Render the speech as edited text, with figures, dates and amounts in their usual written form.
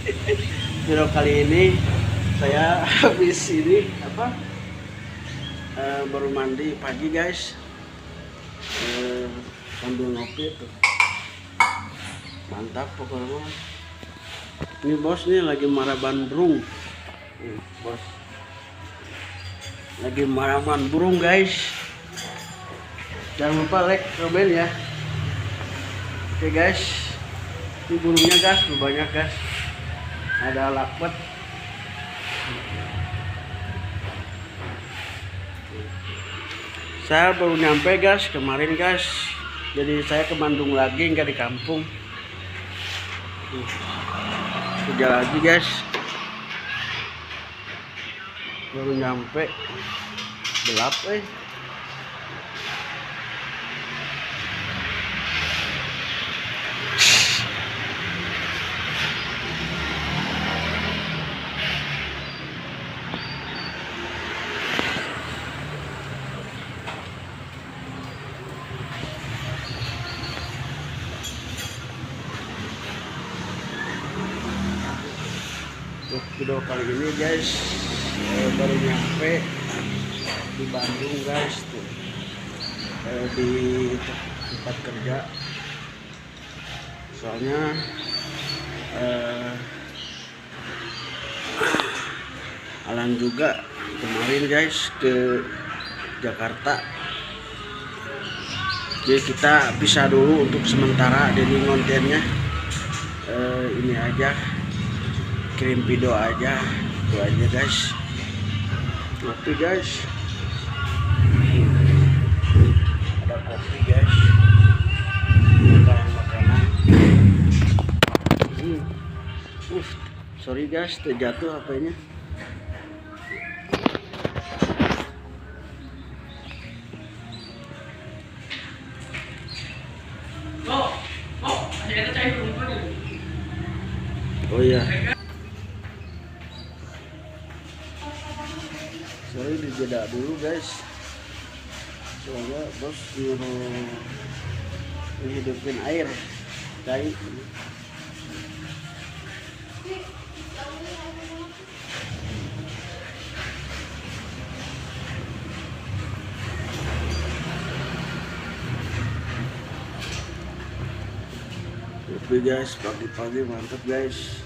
Video kali ini saya habis ini baru mandi pagi guys, sambil ngopi tuh, mantap pokoknya. Ini bos nih lagi marah bandrung, bos lagi marah bandrung guys. Jangan lupa like, comment ya. Oke guys, ini burungnya guys, banyak guys. Ada lakbet. Saya baru nyampe guys kemarin guys, jadi saya ke Bandung lagi, nggak di kampung. Kerja lagi guys, baru nyampe gelap Untuk video kali ini guys, baru nyampe di Bandung guys tuh, di tempat kerja. Soalnya Alan juga kemarin guys ke Jakarta, jadi kita pisah dulu untuk sementara. Jadi kontennya ini aja, kirim video aja, itu aja guys. Kopi guys, ada kopi guys, makanan. Sorry guys, terjatuh HP-nya. Oh iya, sorry dijeda dulu guys, soalnya bos nyuruh hidupin air cair. Oke guys, pagi-pagi mantap guys.